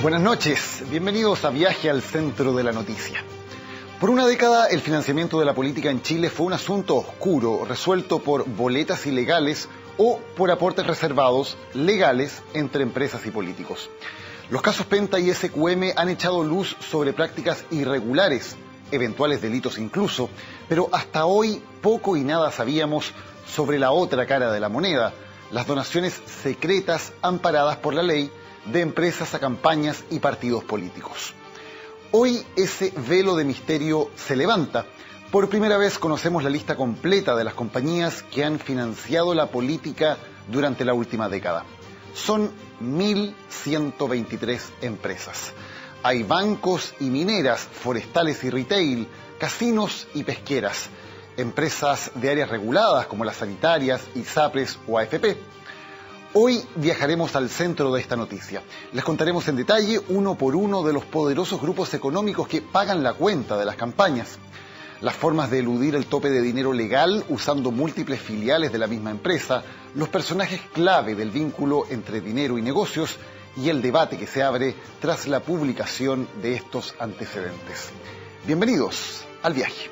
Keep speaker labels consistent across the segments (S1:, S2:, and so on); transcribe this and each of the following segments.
S1: Buenas noches, bienvenidos a Viaje al Centro de la Noticia. Por una década, el financiamiento de la política en Chile fue un asunto oscuro, resuelto por boletas ilegales o por aportes reservados legales entre empresas y políticos. Los casos Penta y SQM han echado luz sobre prácticas irregulares, eventuales delitos incluso, pero hasta hoy poco y nada sabíamos sobre la otra cara de la moneda, las donaciones secretas amparadas por la ley de empresas a campañas y partidos políticos. Hoy ese velo de misterio se levanta. Por primera vez conocemos la lista completa de las compañías que han financiado la política durante la última década. Son 1.123 empresas. Hay bancos y mineras, forestales y retail, casinos y pesqueras, empresas de áreas reguladas como las sanitarias, ISAPRES o AFP. Hoy viajaremos al centro de esta noticia. Les contaremos en detalle uno por uno de los poderosos grupos económicos que pagan la cuenta de las campañas, las formas de eludir el tope de dinero legal usando múltiples filiales de la misma empresa, los personajes clave del vínculo entre dinero y negocios y el debate que se abre tras la publicación de estos antecedentes. Bienvenidos al viaje.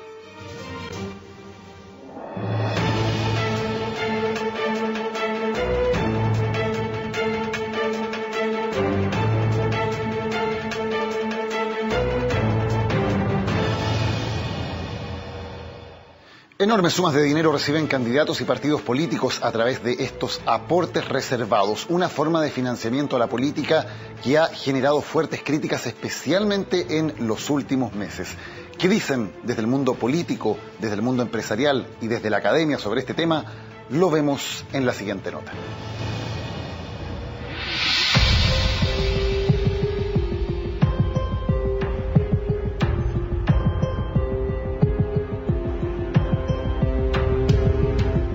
S1: Enormes sumas de dinero reciben candidatos y partidos políticos a través de estos aportes reservados, una forma de financiamiento a la política que ha generado fuertes críticas, especialmente en los últimos meses. ¿Qué dicen desde el mundo político, desde el mundo empresarial y desde la academia sobre este tema? Lo vemos en la siguiente nota.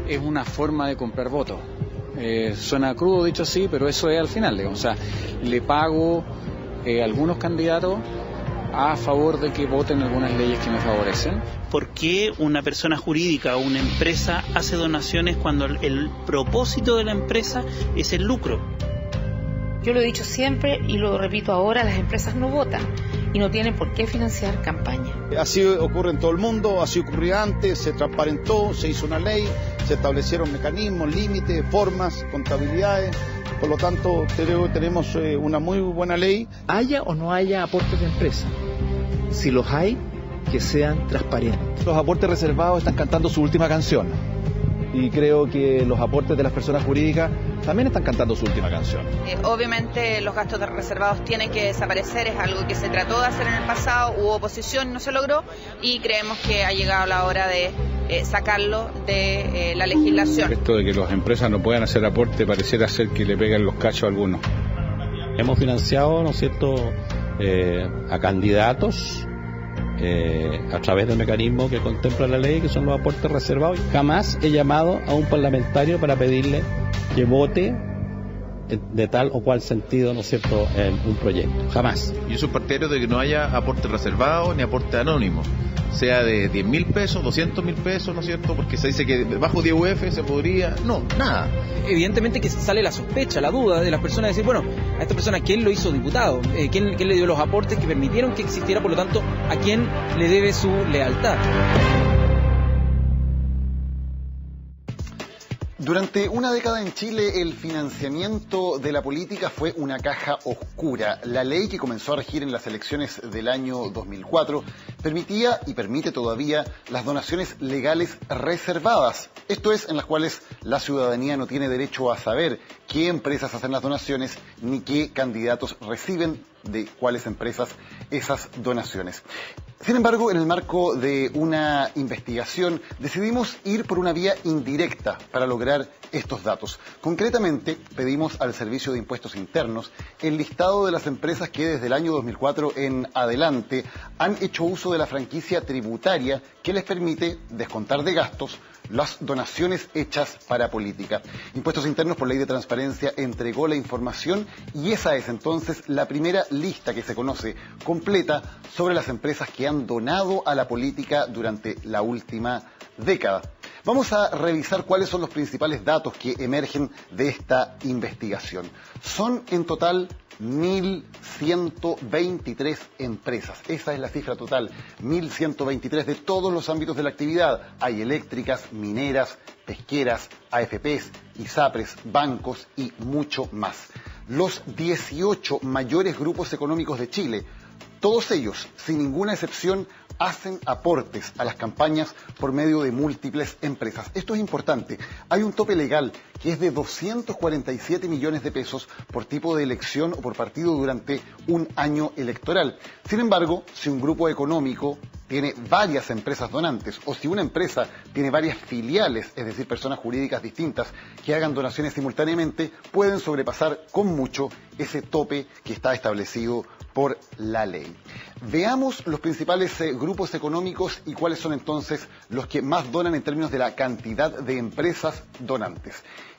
S2: Es una forma de comprar votos. Suena crudo dicho así, pero eso es al final. O sea, le pago a algunos candidatos a favor de que voten algunas leyes que me favorecen.
S3: ¿Por qué una persona jurídica o una empresa hace donaciones cuando el propósito de la empresa es el lucro?
S4: Yo lo he dicho siempre y lo repito ahora, las empresas no votan y no tienen por qué financiar campañas.
S5: Así ocurre en todo el mundo, así ocurrió antes, se transparentó, se hizo una ley, se establecieron mecanismos, límites, formas, contabilidades. Por lo tanto, creo que tenemos una muy buena ley.
S6: Haya o no haya aportes de empresa, si los hay, que sean transparentes.
S7: Los aportes reservados están cantando su última canción. Y creo que los aportes de las personas jurídicas también están cantando su última canción.
S8: Obviamente los gastos reservados tienen que desaparecer, es algo que se trató de hacer en el pasado, hubo oposición, no se logró y creemos que ha llegado la hora de sacarlo de la legislación.
S9: Esto de que las empresas no puedan hacer aporte pareciera ser que le pegan los cachos a algunos.
S10: Hemos financiado, ¿no es cierto?, a candidatos a través del mecanismo que contempla la ley, que son los aportes reservados. Jamás he llamado a un parlamentario para pedirle que vote de tal o cual sentido, ¿no es cierto?, en un proyecto. Jamás.
S11: Yo soy partidario de que no haya aporte reservado ni aporte anónimo, sea de 10.000 pesos, 200.000 pesos, ¿no es cierto?, porque se dice que bajo 10 UF se podría... No, nada.
S12: Evidentemente que sale la sospecha, la duda de las personas de decir, bueno, a esta persona, ¿quién lo hizo diputado? ¿Quién le dio los aportes que permitieron que existiera? Por lo tanto, ¿a quién le debe su lealtad?
S1: Durante una década en Chile, el financiamiento de la política fue una caja oscura. La ley que comenzó a regir en las elecciones del año 2004 permitía y permite todavía las donaciones legales reservadas. Esto es, en las cuales la ciudadanía no tiene derecho a saber qué empresas hacen las donaciones ni qué candidatos reciben de cuáles empresas esas donaciones. Sin embargo, en el marco de una investigación, decidimos ir por una vía indirecta para lograr estos datos. Concretamente, pedimos al Servicio de Impuestos Internos el listado de las empresas que desde el año 2004 en adelante han hecho uso de la franquicia tributaria que les permite descontar de gastos las donaciones hechas para política. Impuestos Internos, por ley de transparencia, entregó la información y esa es entonces la primera lista que se conoce completa sobre las empresas que han donado a la política durante la última década. Vamos a revisar cuáles son los principales datos que emergen de esta investigación. Son en total 1.123 empresas. Esa es la cifra total, 1.123 de todos los ámbitos de la actividad. Hay eléctricas, mineras, pesqueras, AFPs, ISAPRES, bancos y mucho más. Los 18 mayores grupos económicos de Chile, todos ellos, sin ninguna excepción, hacen aportes a las campañas por medio de múltiples empresas. Esto es importante. Hay un tope legal que es de 247 millones de pesos por tipo de elección o por partido durante un año electoral. Sin embargo, si un grupo económico tiene varias empresas donantes o si una empresa tiene varias filiales, es decir, personas jurídicas distintas que hagan donaciones simultáneamente, pueden sobrepasar con mucho ese tope que está establecido por la ley. Veamos los principales grupos económicos y cuáles son entonces los que más donan en términos de la cantidad de empresas donantes.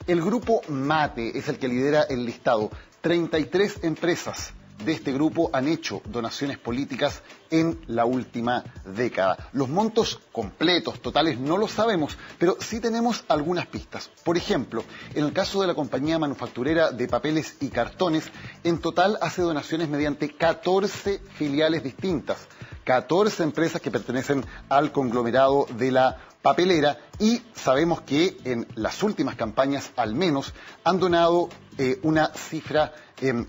S1: El grupo MATE es el que lidera el listado. 33 empresas de este grupo han hecho donaciones políticas en la última década. Los montos completos, totales, no los sabemos, pero sí tenemos algunas pistas. Por ejemplo, en el caso de la compañía manufacturera de papeles y cartones, en total hace donaciones mediante 14 filiales distintas, 14 empresas que pertenecen al conglomerado de la papelera, y sabemos que en las últimas campañas al menos han donado una cifra que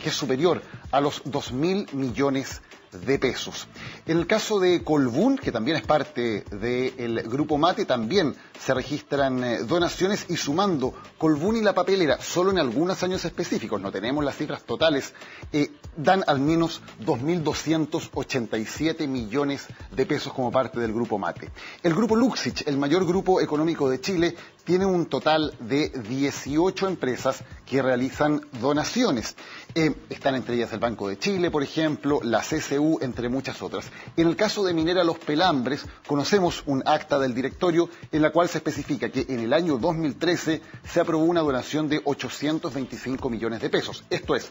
S1: es superior a los 2.000 millones de pesos. En el caso de Colbún, que también es parte del grupo MATE, también se registran donaciones, y sumando Colbún y la papelera solo en algunos años específicos, no tenemos las cifras totales, dan al menos 2.287 millones de pesos como parte del grupo MATE. El grupo Luxich, el mayor grupo económico de Chile, tiene un total de 18 empresas que realizan donaciones. Están entre ellas el Banco de Chile, por ejemplo, la CCU, entre muchas otras. En el caso de Minera Los Pelambres, conocemos un acta del directorio en la cual se especifica que en el año 2013 se aprobó una donación de 825 millones de pesos. Esto es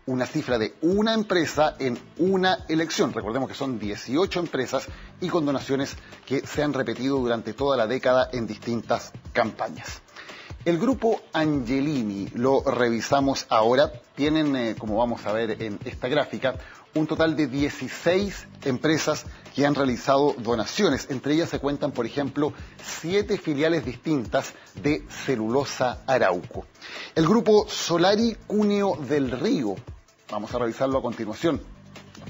S1: una cifra de una empresa en una elección. Recordemos que son 18 empresas y con donaciones que se han repetido durante toda la década en distintas campañas. El grupo Angelini, lo revisamos ahora, tienen, como vamos a ver en esta gráfica, un total de 16 empresas que han realizado donaciones. Entre ellas se cuentan, por ejemplo, 7 filiales distintas de Celulosa Arauco. El grupo Solari Cuneo del Río, vamos a revisarlo a continuación,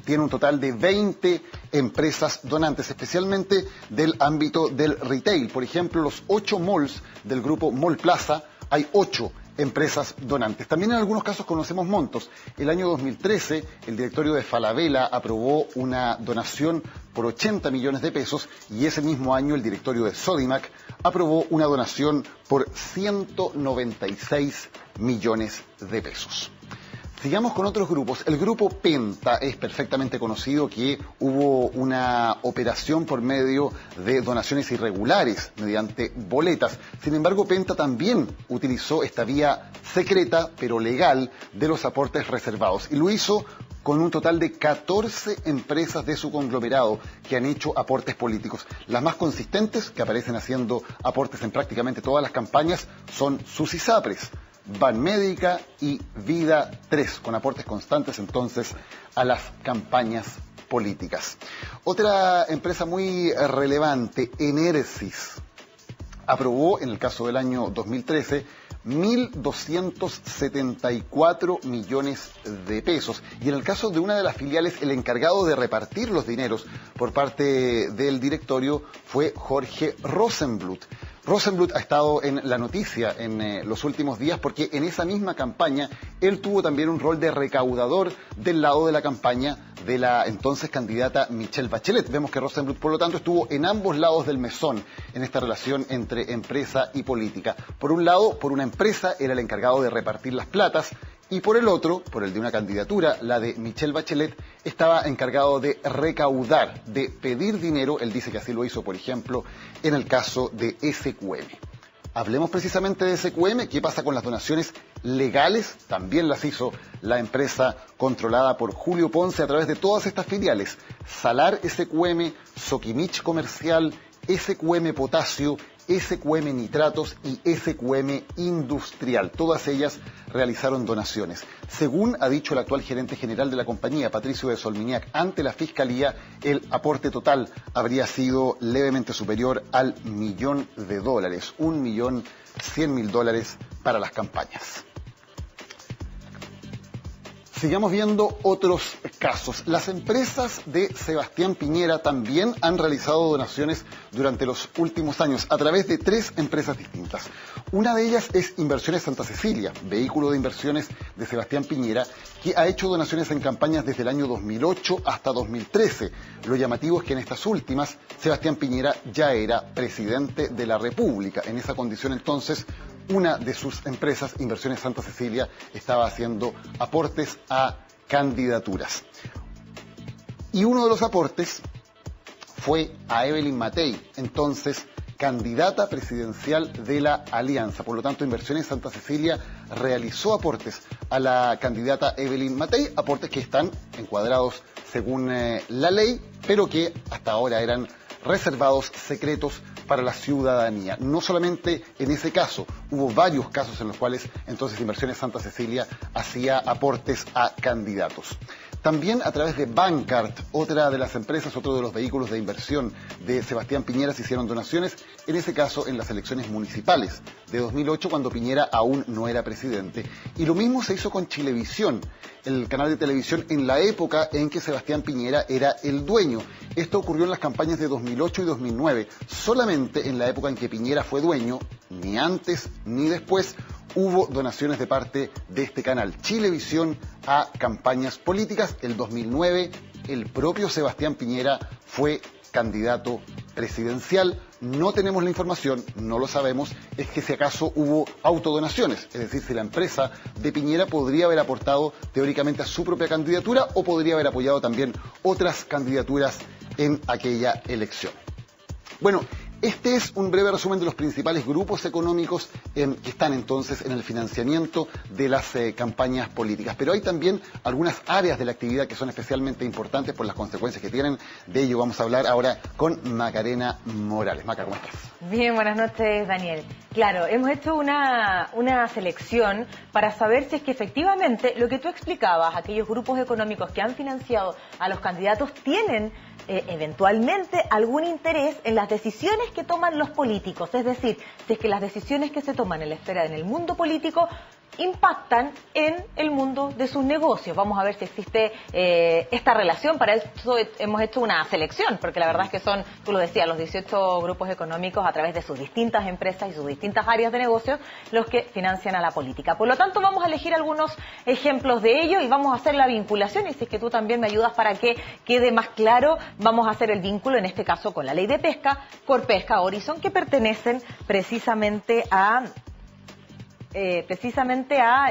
S1: tiene un total de 20 empresas donantes, especialmente del ámbito del retail. Por ejemplo, los 8 malls del grupo Mall Plaza, hay 8 empresas donantes. También en algunos casos conocemos montos. El año 2013, el directorio de Falabella aprobó una donación por 80 millones de pesos, y ese mismo año el directorio de Sodimac aprobó una donación por 196 millones de pesos. Sigamos con otros grupos. El grupo Penta es perfectamente conocido que hubo una operación por medio de donaciones irregulares mediante boletas. Sin embargo, Penta también utilizó esta vía secreta pero legal de los aportes reservados, y lo hizo con un total de 14 empresas de su conglomerado que han hecho aportes políticos. Las más consistentes, que aparecen haciendo aportes en prácticamente todas las campañas, son sus ISAPRES, Banmédica y Vida 3, con aportes constantes entonces a las campañas políticas. Otra empresa muy relevante, Enersis, aprobó en el caso del año 2013 1.274 millones de pesos. Y en el caso de una de las filiales, el encargado de repartir los dineros por parte del directorio fue Jorge Rosenblut. Rosenblut ha estado en la noticia en los últimos días porque en esa misma campaña él tuvo también un rol de recaudador del lado de la campaña de la entonces candidata Michelle Bachelet. Vemos que Rosenblut, por lo tanto, estuvo en ambos lados del mesón en esta relación entre empresa y política. Por un lado, por una empresa era el encargado de repartir las platas, y por el otro, por el de una candidatura, la de Michelle Bachelet, estaba encargado de recaudar, de pedir dinero. Él dice que así lo hizo, por ejemplo, en el caso de SQM. Hablemos precisamente de SQM. ¿Qué pasa con las donaciones legales? También las hizo la empresa controlada por Julio Ponce a través de todas estas filiales: Salar SQM, Soquimich Comercial, SQM Potasio, SQM Nitratos y SQM Industrial. Todas ellas realizaron donaciones. Según ha dicho el actual gerente general de la compañía, Patricio de Solminiac, ante la Fiscalía, el aporte total habría sido levemente superior al $1.000.000, $1.100.000 para las campañas. Sigamos viendo otros casos. Las empresas de Sebastián Piñera también han realizado donaciones durante los últimos años a través de 3 empresas distintas. Una de ellas es Inversiones Santa Cecilia, vehículo de inversiones de Sebastián Piñera, que ha hecho donaciones en campañas desde el año 2008 hasta 2013. Lo llamativo es que en estas últimas, Sebastián Piñera ya era presidente de la República. En esa condición, entonces, una de sus empresas, Inversiones Santa Cecilia, estaba haciendo aportes a candidaturas. Y uno de los aportes fue a Evelyn Matei, entonces candidata presidencial de la Alianza. Por lo tanto, Inversiones Santa Cecilia realizó aportes a la candidata Evelyn Matei, aportes que están encuadrados según la ley, pero que hasta ahora eran reservados, secretos para la ciudadanía. No solamente en ese caso, hubo varios casos en los cuales entonces Inversiones Santa Cecilia hacía aportes a candidatos. También a través de Bancard, otra de las empresas, otro de los vehículos de inversión de Sebastián Piñera, se hicieron donaciones, en ese caso en las elecciones municipales de 2008, cuando Piñera aún no era presidente. Y lo mismo se hizo con Chilevisión, el canal de televisión en la época en que Sebastián Piñera era el dueño. Esto ocurrió en las campañas de 2008 y 2009. Solamente en la época en que Piñera fue dueño, ni antes ni después, hubo donaciones de parte de este canal, Chilevisión, a campañas políticas. El 2009, el propio Sebastián Piñera fue candidato presidencial. No tenemos la información, no lo sabemos, es que si acaso hubo autodonaciones, es decir, si la empresa de Piñera podría haber aportado teóricamente a su propia candidatura o podría haber apoyado también otras candidaturas en aquella elección. Bueno, este es un breve resumen de los principales grupos económicos que están entonces en el financiamiento de las campañas políticas. Pero hay también algunas áreas de la actividad que son especialmente importantes por las consecuencias que tienen. De ello vamos a hablar ahora con Macarena Morales. Maca, ¿cómo estás?
S13: Bien, buenas noches, Daniel. Claro, hemos hecho una selección para saber si es que efectivamente lo que tú explicabas, aquellos grupos económicos que han financiado a los candidatos tienen eventualmente algún interés en las decisiones que toman los políticos, es decir, si es que las decisiones que se toman en la esfera, en el mundo político, impactan en el mundo de sus negocios. Vamos a ver si existe esta relación. Para eso hemos hecho una selección, porque la verdad es que son, tú lo decías, los 18 grupos económicos a través de sus distintas empresas y sus distintas áreas de negocio los que financian a la política. Por lo tanto, vamos a elegir algunos ejemplos de ello y vamos a hacer la vinculación, y si es que tú también me ayudas para que quede más claro, vamos a hacer el vínculo, en este caso con la ley de pesca, Corpesca, Horizon, que pertenecen precisamente a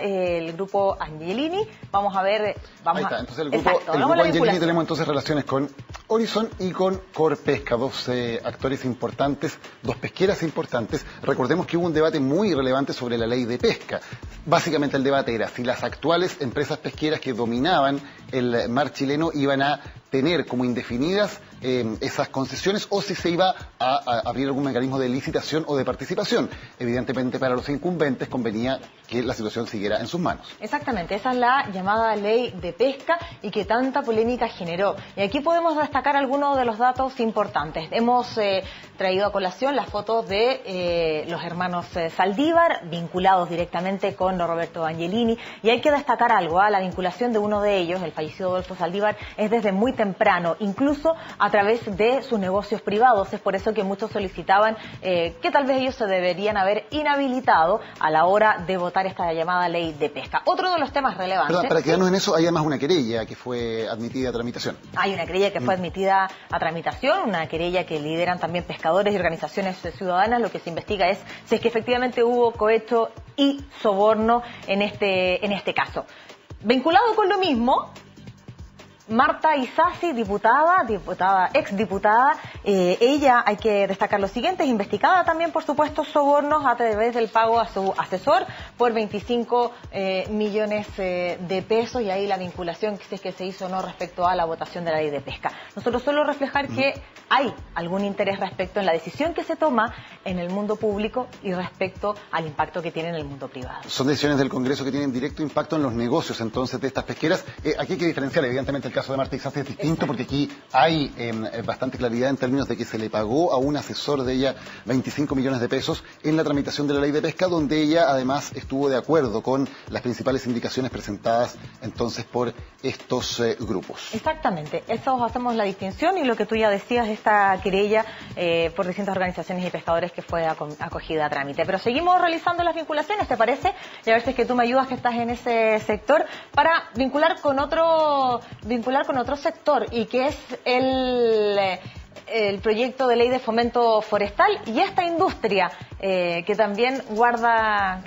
S13: el grupo Angelini. Vamos a ver...
S1: Ahí está, entonces el grupo Angelini tenemos entonces relaciones con Horizon y con Corpesca, dos actores importantes, dos pesqueras importantes. Recordemos que hubo un debate muy relevante sobre la ley de pesca. Básicamente el debate era si las actuales empresas pesqueras que dominaban el mar chileno iban a tener como indefinidas esas concesiones o si se iba a abrir algún mecanismo de licitación o de participación. Evidentemente para los incumbentes convenía que la situación siguiera en sus manos.
S13: Exactamente, esa es la llamada ley de pesca y que tanta polémica generó. Y aquí podemos destacar algunos de los datos importantes. Hemos traído a colación las fotos de los hermanos Saldívar, vinculados directamente con Roberto Angelini, y hay que destacar algo, la vinculación de uno de ellos, el fallecido Adolfo Saldívar, es desde muy temprano, incluso a través de sus negocios privados. Es por eso que muchos solicitaban que tal vez ellos se deberían haber inhabilitado a la hora de votar esta llamada ley de pesca. Otro de los temas relevantes...
S1: Perdón, para quedarnos en eso, hay además una querella que fue admitida a tramitación.
S13: Hay una querella que fue admitida a tramitación, una querella que lideran también pescadores y organizaciones ciudadanas. Lo que se investiga es si es que efectivamente hubo cohecho y soborno en este caso. Vinculado con lo mismo, Marta Isasi, exdiputada, ella, hay que destacar lo siguiente, es investigada también por supuestos sobornos a través del pago a su asesor por 25 millones de pesos, y ahí la vinculación que se hizo o no respecto a la votación de la ley de pesca. Nosotros solo reflejar que hay algún interés respecto en la decisión que se toma en el mundo público y respecto al impacto que tiene en el mundo privado.
S1: Son decisiones del Congreso que tienen directo impacto en los negocios entonces de estas pesqueras. Aquí hay que diferenciar, evidentemente el caso de Marta Isasi es distinto porque aquí hay bastante claridad en términos de que se le pagó a un asesor de ella 25 millones de pesos en la tramitación de la ley de pesca, donde ella además estuvo de acuerdo con las principales indicaciones presentadas entonces por estos grupos.
S13: Exactamente, eso hacemos la distinción, y lo que tú ya decías, esta querella por distintas organizaciones y pescadores que fue acogida a trámite. Pero seguimos realizando las vinculaciones, ¿te parece? Y a ver si es que tú me ayudas, que estás en ese sector, para vincular con otro sector, y que es el proyecto de ley de fomento forestal y esta industria que también guarda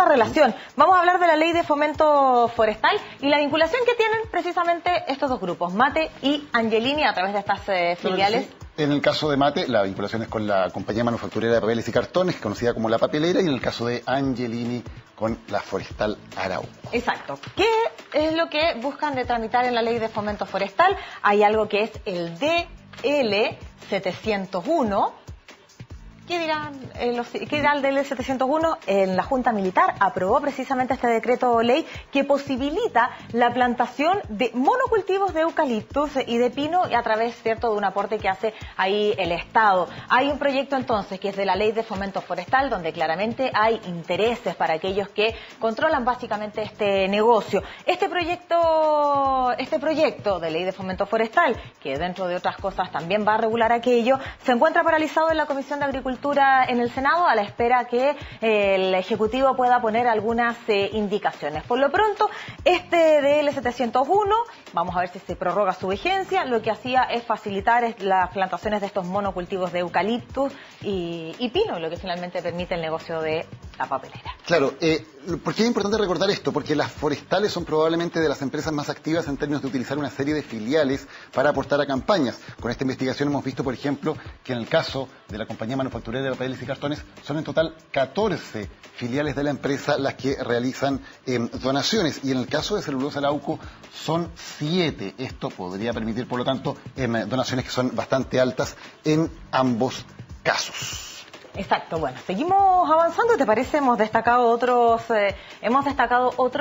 S13: relación. Vamos a hablar de la ley de fomento forestal y la vinculación que tienen precisamente estos dos grupos, Mate y Angelini, a través de estas filiales.
S1: En el caso de Mate, la vinculación es con la compañía manufacturera de papeles y cartones, conocida como La Papelera, y en el caso de Angelini con la Forestal Arauco.
S13: Exacto. ¿Qué es lo que buscan de tramitar en la ley de fomento forestal? Hay algo que es el DL 701. ¿Qué dirá el DL 701? En la Junta Militar aprobó precisamente este decreto ley que posibilita la plantación de monocultivos de eucaliptus y de pino a través, cierto, de un aporte que hace ahí el Estado. Hay un proyecto entonces que es de la ley de fomento forestal, donde claramente hay intereses para aquellos que controlan básicamente este negocio. Este proyecto de ley de fomento forestal, que dentro de otras cosas también va a regular aquello, se encuentra paralizado en la Comisión de Agricultura en el Senado a la espera que el Ejecutivo pueda poner algunas indicaciones. Por lo pronto, este DL 701, vamos a ver si se prorroga su vigencia, lo que hacía es facilitar las plantaciones de estos monocultivos de eucaliptus y pino, lo que finalmente permite el negocio de la papelera.
S1: Claro, ¿por qué es importante recordar esto? Porque las forestales son probablemente de las empresas más activas en términos de utilizar una serie de filiales para aportar a campañas. Con esta investigación hemos visto, por ejemplo, que en el caso de la compañía manufacturera de papeles y cartones son en total 14 filiales de la empresa las que realizan donaciones, y en el caso de Celulosa Arauco son 7. Esto podría permitir, por lo tanto, donaciones que son bastante altas en ambos casos.
S13: Exacto, bueno, seguimos avanzando, ¿te parece? Hemos destacado otros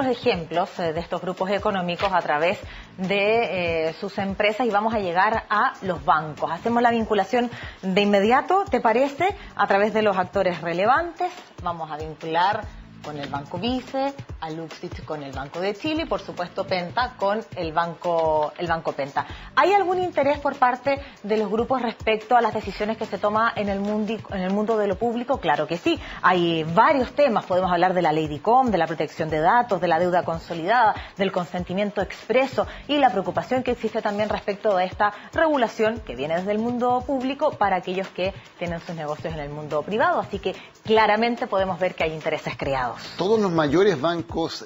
S13: ejemplos de estos grupos económicos a través de sus empresas, y vamos a llegar a los bancos. Hacemos la vinculación de inmediato, ¿te parece? A través de los actores relevantes, vamos a vincular con el Banco Vice, a Luxich con el Banco de Chile y por supuesto Penta con el Banco Penta. ¿Hay algún interés por parte de los grupos respecto a las decisiones que se toman en el mundo de lo público? Claro que sí. Hay varios temas. Podemos hablar de la ley DICOM, de la protección de datos, de la deuda consolidada, del consentimiento expreso y la preocupación que existe también respecto a esta regulación que viene desde el mundo público para aquellos que tienen sus negocios en el mundo privado. Así que claramente podemos ver que hay intereses creados.
S1: Todos los mayores bancos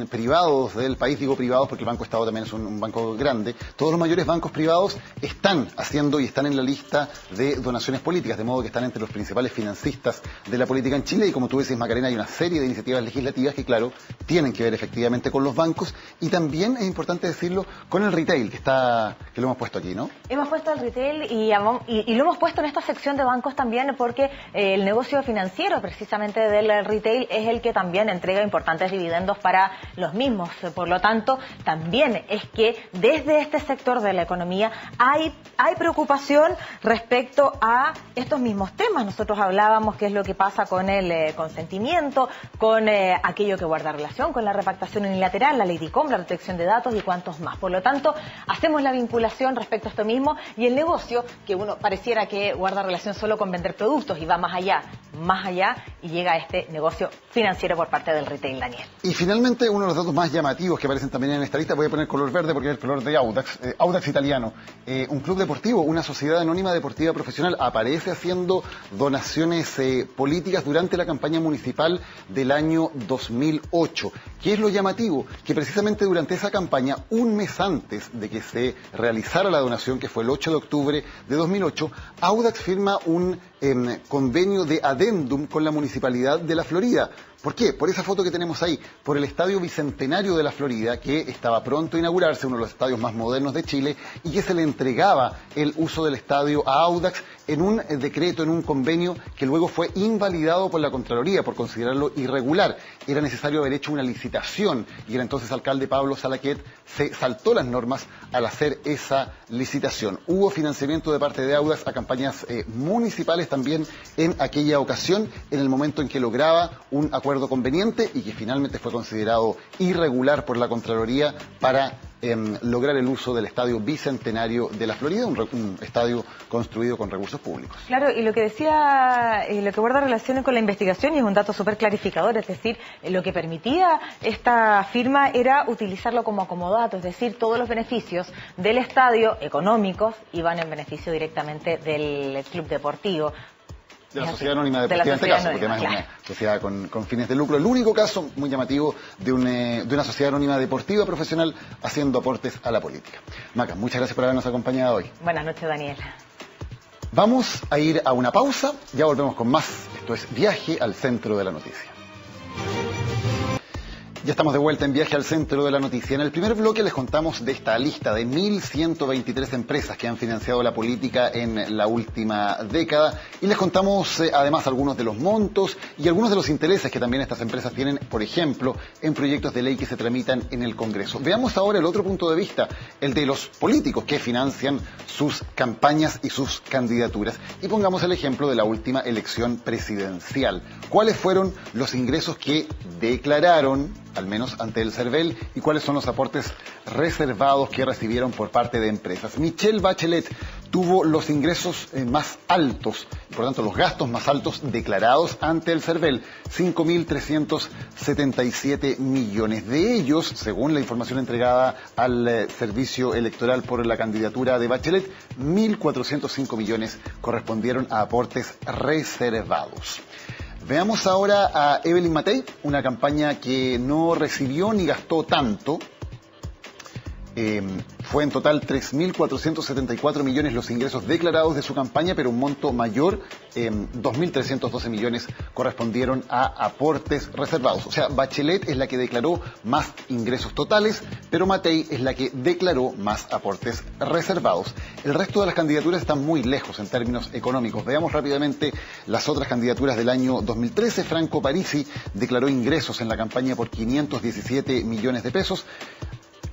S1: privados del país, digo privados porque el Banco Estado también es un banco grande, todos los mayores bancos privados están haciendo y están en la lista de donaciones políticas, de modo que están entre los principales financistas de la política en Chile, y como tú dices, Macarena, hay una serie de iniciativas legislativas que, claro, tienen que ver efectivamente con los bancos, y también es importante decirlo con el retail, que lo hemos puesto aquí, ¿no?
S13: Hemos puesto el retail y lo hemos puesto en esta sección de bancos también porque el negocio financiero precisamente del retail es el que también entrega importantes dividendos para los mismos. Por lo tanto, también es que desde este sector de la economía hay preocupación respecto a estos mismos temas. Nosotros hablábamos qué es lo que pasa con el consentimiento, con aquello que guarda relación con la repactación unilateral, la ley DICOM, la protección de datos y cuantos más. Por lo tanto, hacemos la vinculación respecto a esto mismo y el negocio, que uno pareciera que guarda relación solo con vender productos y va más allá más allá y llega a este negocio financiero por parte del retail, Daniel.
S1: Y finalmente, uno de los datos más llamativos que aparecen también en esta lista, voy a poner color verde porque es el color de Audax, Audax Italiano, un club deportivo, una sociedad anónima deportiva profesional, aparece haciendo donaciones políticas durante la campaña municipal del año 2008. ¿Qué es lo llamativo? Que precisamente durante esa campaña, un mes antes de que se realizara la donación, que fue el 8 de octubre de 2008, Audax firma un convenio de adendum con la Municipalidad de la Florida. ¿Por qué? Por esa foto que tenemos ahí, por el Estadio Bicentenario de la Florida, que estaba pronto a inaugurarse, uno de los estadios más modernos de Chile, y que se le entregaba el uso del estadio a Audax en un decreto, en un convenio que luego fue invalidado por la Contraloría por considerarlo irregular. Era necesario haber hecho una licitación y el entonces alcalde Pablo Salaquet se saltó las normas al hacer esa licitación. Hubo financiamiento de parte de Audax a campañas municipales también en aquella ocasión, en el momento en que lograba un acuerdo conveniente y que finalmente fue considerado irregular por la Contraloría para lograr el uso del Estadio Bicentenario de la Florida, un estadio construido con recursos públicos.
S13: Claro, y lo que decía, lo que guarda relaciones con la investigación, y es un dato súper clarificador, es decir, lo que permitía esta firma era utilizarlo como acomodato, es decir, todos los beneficios del estadio económicos iban en beneficio directamente del club deportivo.
S1: De la Sociedad Anónima Deportiva en este caso, porque además es una sociedad con fines de lucro. El único caso muy llamativo de una sociedad anónima deportiva profesional haciendo aportes a la política. Maca, muchas gracias por habernos acompañado hoy.
S13: Buenas noches, Daniel.
S1: Vamos a ir a una pausa, ya volvemos con más. Esto es Viaje al Centro de la Noticia. Ya estamos de vuelta en Viaje al Centro de la Noticia. En el primer bloque les contamos de esta lista de 1.123 empresas que han financiado la política en la última década y les contamos además algunos de los montos y algunos de los intereses que también estas empresas tienen, por ejemplo, en proyectos de ley que se tramitan en el Congreso. Veamos ahora el otro punto de vista, el de los políticos que financian sus campañas y sus candidaturas. Y pongamos el ejemplo de la última elección presidencial. ¿Cuáles fueron los ingresos que declararon, al menos ante el CERVEL, y cuáles son los aportes reservados que recibieron por parte de empresas? Michelle Bachelet tuvo los ingresos más altos, y por tanto los gastos más altos declarados ante el CERVEL, 5.377 millones. De ellos, según la información entregada al servicio electoral por la candidatura de Bachelet, 1.405 millones correspondieron a aportes reservados. Veamos ahora a Evelyn Matei, una campaña que no recibió ni gastó tanto. Fue en total 3.474 millones los ingresos declarados de su campaña, pero un monto mayor, 2.312 millones correspondieron a aportes reservados. O sea, Bachelet es la que declaró más ingresos totales, pero Matei es la que declaró más aportes reservados. El resto de las candidaturas están muy lejos en términos económicos. Veamos rápidamente las otras candidaturas del año 2013. Franco Parisi declaró ingresos en la campaña por 517 millones de pesos.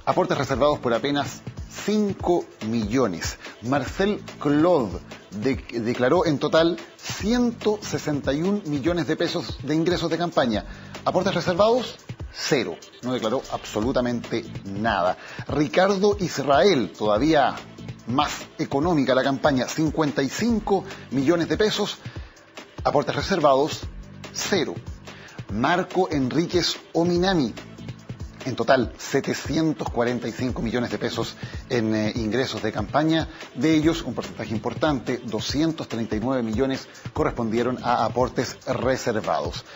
S1: Aportes reservados por apenas 5 millones. Marcel Claude declaró en total 161 millones de pesos de ingresos de campaña. Aportes reservados, 0. No declaró absolutamente nada. Ricardo Israel, todavía más económica la campaña, 55 millones de pesos. Aportes reservados, 0. Marco Enríquez Ominami, en total 745 millones de pesos en ingresos de campaña. De ellos, un porcentaje importante, 239 millones correspondieron a aportes reservados.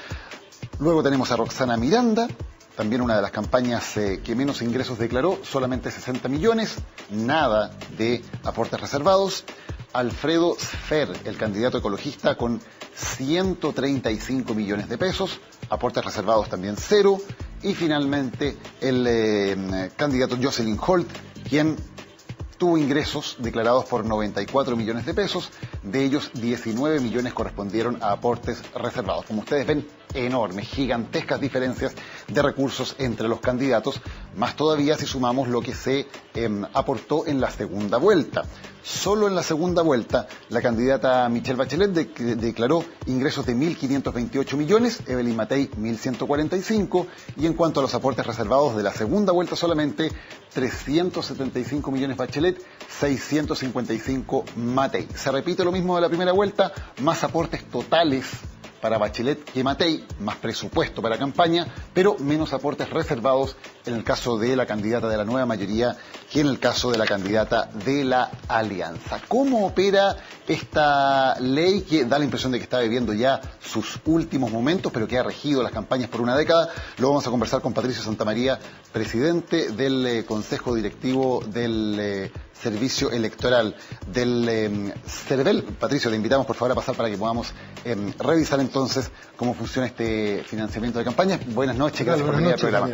S1: Luego tenemos a Roxana Miranda, también una de las campañas que menos ingresos declaró, solamente 60 millones, nada de aportes reservados. Alfredo Sfer, el candidato ecologista, con 135 millones de pesos, aportes reservados también 0. Y finalmente el candidato Jocelyn Holt, quien tuvo ingresos declarados por 94 millones de pesos, de ellos 19 millones correspondieron a aportes reservados. Como ustedes ven, enormes, gigantescas diferencias de recursos entre los candidatos, más todavía si sumamos lo que se aportó en la segunda vuelta. Solo en la segunda vuelta, la candidata Michelle Bachelet declaró ingresos de 1.528 millones, Evelyn Matei 1.145, y en cuanto a los aportes reservados de la segunda vuelta solamente, 375 millones Bachelet, 655 Matei. Se repite lo mismo de la primera vuelta, más aportes totales para Bachelet que Matei, más presupuesto para campaña, pero menos aportes reservados en el caso de la candidata de la nueva mayoría que en el caso de la candidata de la alianza. ¿Cómo opera esta ley que da la impresión de que está viviendo ya sus últimos momentos, pero que ha regido las campañas por una década? Lo vamos a conversar con Patricio Santamaría, presidente del Consejo Directivo del Servicio Electoral del CERVEL. Patricio, le invitamos por favor a pasar para que podamos revisar entonces cómo funciona este financiamiento de campañas. Buenas noches, gracias por venir al programa.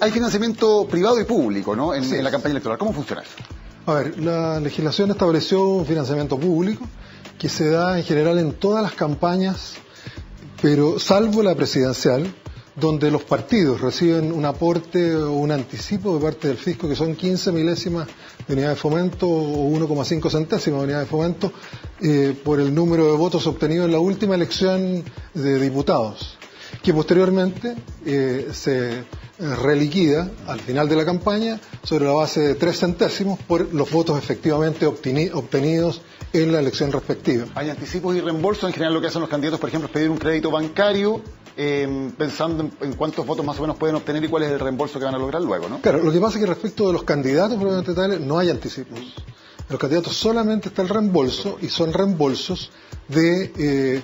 S1: Hay financiamiento privado y público, ¿no? En la campaña electoral. ¿Cómo funciona eso?
S14: A ver, la legislación estableció un financiamiento público que se da en general en todas las campañas, pero salvo la presidencial, donde los partidos reciben un aporte o un anticipo de parte del fisco, que son 15 milésimas de unidad de fomento o 1,5 centésimas de unidad de fomento por el número de votos obtenidos en la última elección de diputados, que posteriormente se reliquida al final de la campaña sobre la base de 3 centésimos por los votos efectivamente obtenidos en la elección respectiva.
S1: Hay anticipos y reembolsos. En general lo que hacen los candidatos, por ejemplo, es pedir un crédito bancario pensando en cuántos votos más o menos pueden obtener y cuál es el reembolso que van a lograr luego, ¿no?
S14: Claro, lo que pasa es que respecto de los candidatos probablemente tales no hay anticipos. En los candidatos solamente está el reembolso y son reembolsos de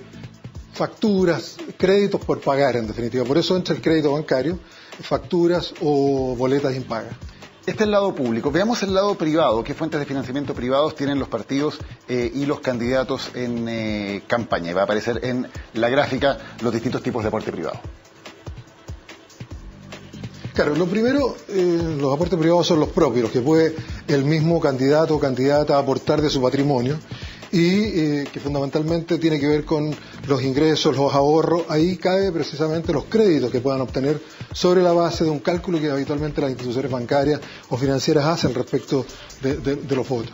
S14: facturas, créditos por pagar en definitiva. Por eso entra el crédito bancario, facturas o boletas impagas.
S1: Este es el lado público. Veamos el lado privado. ¿Qué fuentes de financiamiento privados tienen los partidos y los candidatos en campaña? Y va a aparecer en la gráfica los distintos tipos de aporte privado.
S14: Claro, lo primero, los aportes privados son los propios, los que puede el mismo candidato o candidata aportar de su patrimonio y que fundamentalmente tiene que ver con los ingresos, los ahorros. Ahí cabe precisamente los créditos que puedan obtener sobre la base de un cálculo que habitualmente las instituciones bancarias o financieras hacen respecto de los votos.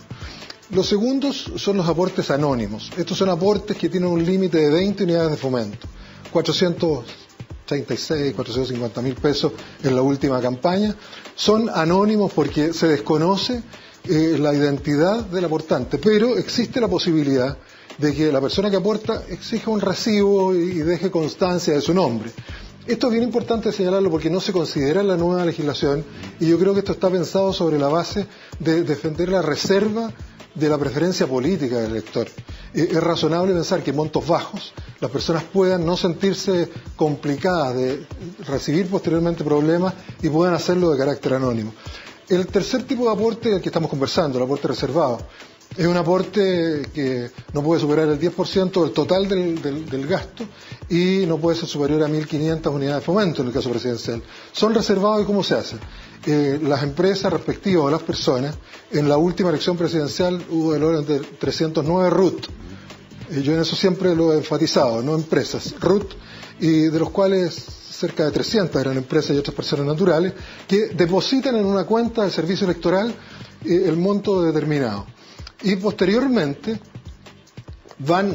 S14: Los segundos son los aportes anónimos. Estos son aportes que tienen un límite de 20 unidades de fomento, 436, 450 mil pesos en la última campaña. Son anónimos porque se desconoce la identidad del aportante, pero existe la posibilidad de que la persona que aporta exija un recibo y deje constancia de su nombre. Esto es bien importante señalarlo porque no se considera en la nueva legislación y yo creo que esto está pensado sobre la base de defender la reserva de la preferencia política del elector. Es razonable pensar que en montos bajos las personas puedan no sentirse complicadas de recibir posteriormente problemas y puedan hacerlo de carácter anónimo. El tercer tipo de aporte del que estamos conversando, el aporte reservado, es un aporte que no puede superar el 10% del total del gasto y no puede ser superior a 1.500 unidades de fomento en el caso presidencial. Son reservados y ¿cómo se hace? Las empresas respectivas o las personas, en la última elección presidencial hubo del orden de 309 RUT. Yo en eso siempre lo he enfatizado, no empresas, RUT, y de los cuales cerca de 300 eran empresas y otras personas naturales, que depositan en una cuenta del servicio electoral el monto determinado. Y posteriormente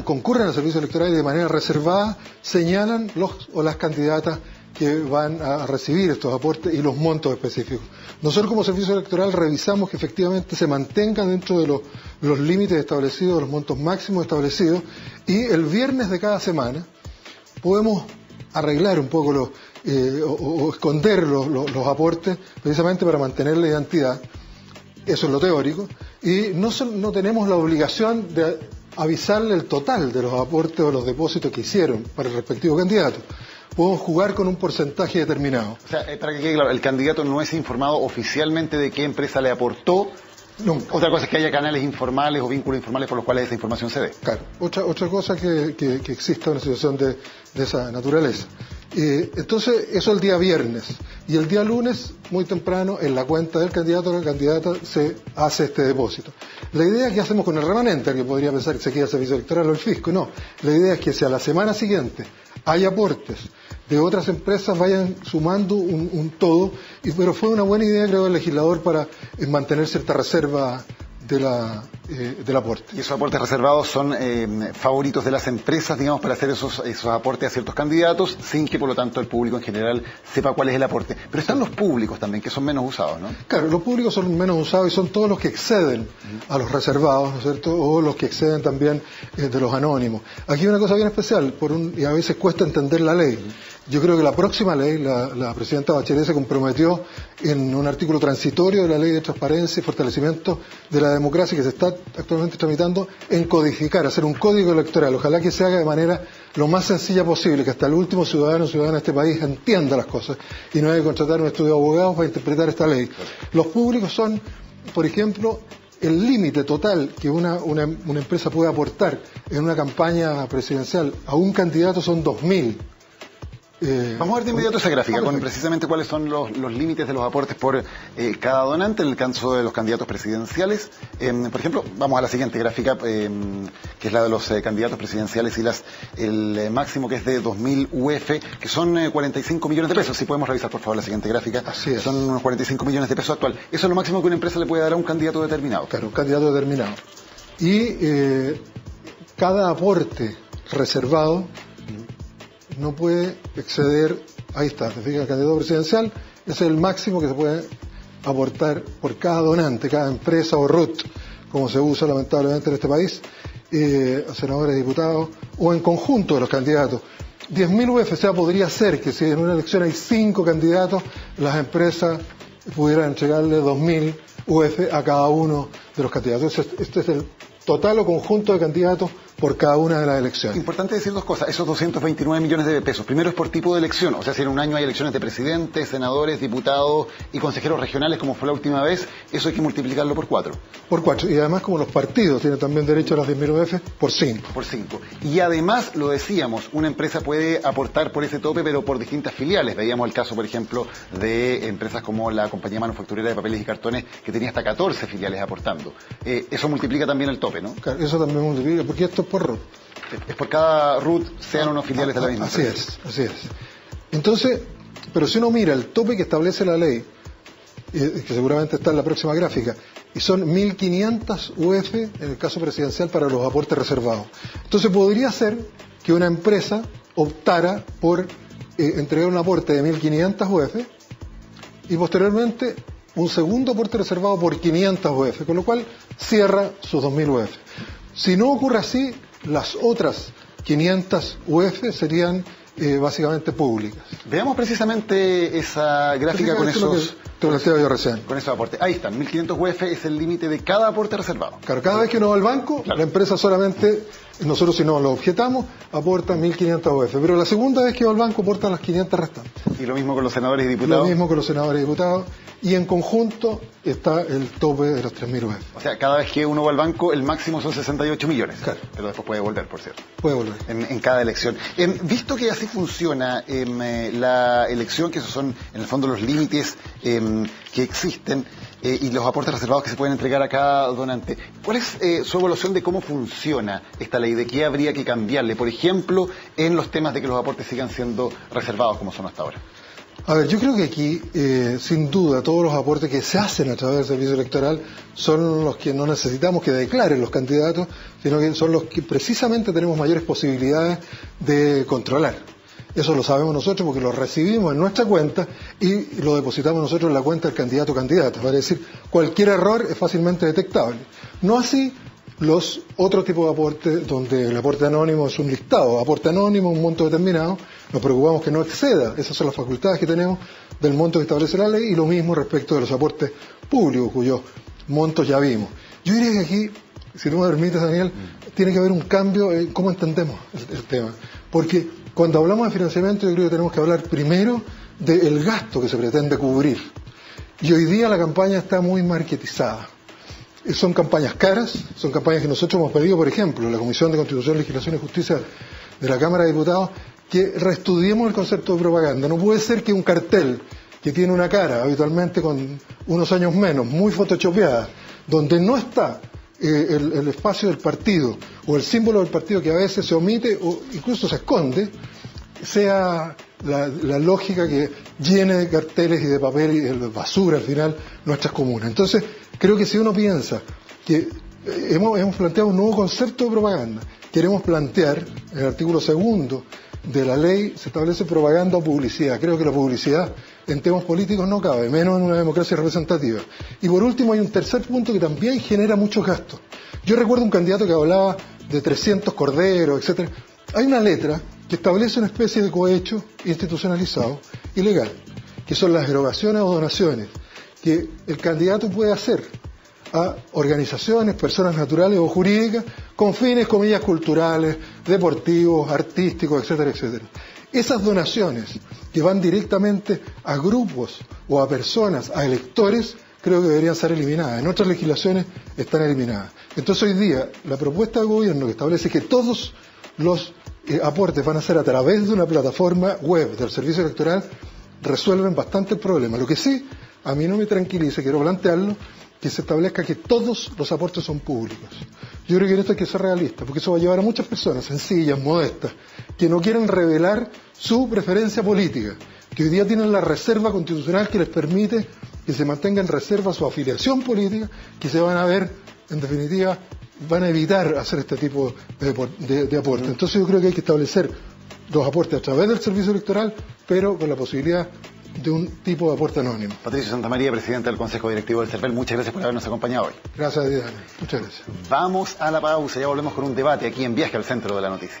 S14: concurren al servicio electoral y de manera reservada señalan los o las candidatas que van a recibir estos aportes y los montos específicos. Nosotros como servicio electoral revisamos que efectivamente se mantengan dentro de los límites establecidos, los montos máximos establecidos, y el viernes de cada semana podemos arreglar un poco o esconder los aportes precisamente para mantener la identidad. Eso es lo teórico, y no tenemos la obligación de avisarle el total de los aportes o los depósitos que hicieron para el respectivo candidato. Podemos jugar con un porcentaje determinado.
S1: O sea, para que quede claro, el candidato no es informado oficialmente de qué empresa le aportó. Nunca. Otra cosa es que haya canales informales o vínculos informales por los cuales esa información se dé.
S14: Claro, otra cosa que exista una situación de esa naturaleza. Entonces, eso el día viernes. Y el día lunes, muy temprano, en la cuenta del candidato o la candidata se hace este depósito. La idea es que hacemos con el remanente, que podría pensar que se queda el servicio electoral o el fisco. No, la idea es que si a la semana siguiente hay aportes de otras empresas, vayan sumando un todo, pero fue una buena idea, creo, del legislador para mantener cierta reserva de del aporte.
S1: Y esos aportes reservados son favoritos de las empresas, digamos, para hacer esos aportes a ciertos candidatos, sin que por lo tanto el público en general sepa cuál es el aporte. Pero están los públicos también, que son menos usados, ¿no?
S14: Claro, los públicos son menos usados y son todos los que exceden a los reservados, ¿no es cierto? O los que exceden también de los anónimos. Aquí hay una cosa bien especial, y a veces cuesta entender la ley. Yo creo que la próxima ley, la presidenta Bachelet se comprometió en un artículo transitorio de la Ley de Transparencia y Fortalecimiento de la Democracia que se está actualmente tramitando, en codificar, hacer un código electoral. Ojalá que se haga de manera lo más sencilla posible, que hasta el último ciudadano o ciudadana de este país entienda las cosas y no haya que contratar un estudio de abogados para interpretar esta ley. Los públicos son, por ejemplo, el límite total que una empresa puede aportar en una campaña presidencial a un candidato son 2.000.
S1: Vamos a ver de inmediato esa gráfica con precisamente cuáles son los límites de los aportes por cada donante en el caso de los candidatos presidenciales. Por ejemplo, vamos a la siguiente gráfica, que es la de los candidatos presidenciales y el máximo, que es de 2.000 UF, que son 45 millones de pesos. Si podemos revisar, por favor, la siguiente gráfica.
S14: Así es.
S1: Son unos 45 millones de pesos actual. Eso es lo máximo que una empresa le puede dar a un candidato determinado.
S14: Claro, un candidato determinado. Y cada aporte reservado no puede exceder, ahí está, te fijas, el candidato presidencial, ese es el máximo que se puede aportar por cada donante, cada empresa o RUT, como se usa lamentablemente en este país, a senadores, diputados, o en conjunto de los candidatos. 10.000 UF, o sea, podría ser que si en una elección hay 5 candidatos, las empresas pudieran entregarle 2.000 UF a cada uno de los candidatos. Este es el total o conjunto de candidatos por cada una de las elecciones.
S1: Importante decir dos cosas. Esos 229 millones de pesos, primero es por tipo de elección, o sea, si en un año hay elecciones de presidentes, senadores, diputados y consejeros regionales, como fue la última vez, eso hay que multiplicarlo por 4.
S14: Por 4, y además como los partidos tienen también derecho a las 10.000 UF, por 5.
S1: Por 5. Y además, lo decíamos, una empresa puede aportar por ese tope, pero por distintas filiales. Veíamos el caso, por ejemplo, de empresas como la compañía manufacturera de papeles y cartones, que tenía hasta 14 filiales aportando. Eso multiplica también el tope, ¿no?
S14: Claro, eso también multiplica, porque esto es por RUT.
S1: Es por cada RUT, sean unos filiales de la misma empresa.
S14: Así es. Entonces, pero si uno mira el tope que establece la ley, que seguramente está en la próxima gráfica, y son 1.500 UF en el caso presidencial para los aportes reservados. Entonces podría ser que una empresa optara por entregar un aporte de 1.500 UF y posteriormente un segundo aporte reservado por 500 UF, con lo cual cierra sus 2.000 UF. Si no ocurre así, las otras 500 UF serían básicamente públicas.
S1: Veamos precisamente esa gráfica con esos...
S14: Te lo decía yo recién.
S1: Con esos aportes. Ahí están, 1.500 UF es el límite de cada aporte reservado.
S14: Claro, cada vez que uno va al banco, la empresa solamente, nosotros si no lo objetamos, aporta 1.500 UF. Pero la segunda vez que va al banco, aporta las 500 restantes.
S1: Y lo mismo con los senadores y diputados.
S14: Lo mismo con los senadores y diputados. Y en conjunto está el tope de los 3.000 UF.
S1: O sea, cada vez que uno va al banco, el máximo son 68 millones.
S14: Claro.
S1: Pero después puede volver, por cierto.
S14: Puede volver.
S1: En cada elección. Visto que así funciona la elección, que esos son en el fondo los límites que existen y los aportes reservados que se pueden entregar a cada donante, ¿cuál es su evaluación de cómo funciona esta ley? ¿De qué habría que cambiarle? Por ejemplo, en los temas de que los aportes sigan siendo reservados como son hasta ahora.
S14: A ver, yo creo que aquí, sin duda, todos los aportes que se hacen a través del servicio electoral son los que no necesitamos que declaren los candidatos, sino que son los que precisamente tenemos mayores posibilidades de controlar. Eso lo sabemos nosotros porque lo recibimos en nuestra cuenta y lo depositamos nosotros en la cuenta del candidato o candidata. Es decir, cualquier error es fácilmente detectable. No así los otros tipos de aportes, donde el aporte anónimo es un listado, aporte anónimo, un monto determinado, nos preocupamos que no exceda, esas son las facultades que tenemos del monto que establece la ley, y lo mismo respecto de los aportes públicos, cuyos montos ya vimos. Yo diría que aquí, si tú me permites, Daniel, tiene que haber un cambio en cómo entendemos el tema, porque cuando hablamos de financiamiento yo creo que tenemos que hablar primero del gasto que se pretende cubrir, y hoy día la campaña está muy marketizada. Son campañas caras, son campañas que nosotros hemos pedido, por ejemplo, la Comisión de Constitución, Legislación y Justicia de la Cámara de Diputados, que reestudiemos el concepto de propaganda. No puede ser que un cartel que tiene una cara, habitualmente con unos años menos, muy photoshopeada, donde no está el espacio del partido o el símbolo del partido, que a veces se omite o incluso se esconde, sea la lógica que llene de carteles y de papel y de basura al final nuestras comunas. Entonces, creo que si uno piensa que hemos planteado un nuevo concepto de propaganda. Queremos plantear, en el artículo 2 de la ley, se establece propaganda o publicidad. Creo que la publicidad en temas políticos no cabe, menos en una democracia representativa. Y por último hay un tercer punto que también genera muchos gastos. Yo recuerdo un candidato que hablaba de 300 corderos, etcétera. Hay una letra que establece una especie de cohecho institucionalizado y legal, que son las erogaciones o donaciones que el candidato puede hacer a organizaciones, personas naturales o jurídicas con fines, comillas, culturales, deportivos, artísticos, etcétera, etcétera. Esas donaciones que van directamente a grupos o a personas, a electores, creo que deberían ser eliminadas. En otras legislaciones están eliminadas. Entonces hoy día la propuesta del gobierno que establece que todos los aportes van a ser a través de una plataforma web del servicio electoral resuelven bastante el problema. Lo que sí, a mí no me tranquiliza, quiero plantearlo, que se establezca que todos los aportes son públicos. Yo creo que en esto hay que ser realista, porque eso va a llevar a muchas personas sencillas, modestas, que no quieren revelar su preferencia política, que hoy día tienen la reserva constitucional que les permite que se mantenga en reserva su afiliación política, que se van a ver, en definitiva, van a evitar hacer este tipo de aportes. Entonces yo creo que hay que establecer los aportes a través del servicio electoral, pero con la posibilidad de un tipo de aporte anónimo.
S1: Patricio Santamaría, presidente del Consejo Directivo del CERVEL, muchas gracias por habernos acompañado hoy.
S14: Gracias, Diana. Muchas gracias.
S1: Vamos a la pausa, ya volvemos con un debate aquí en Viaje al Centro de la Noticia.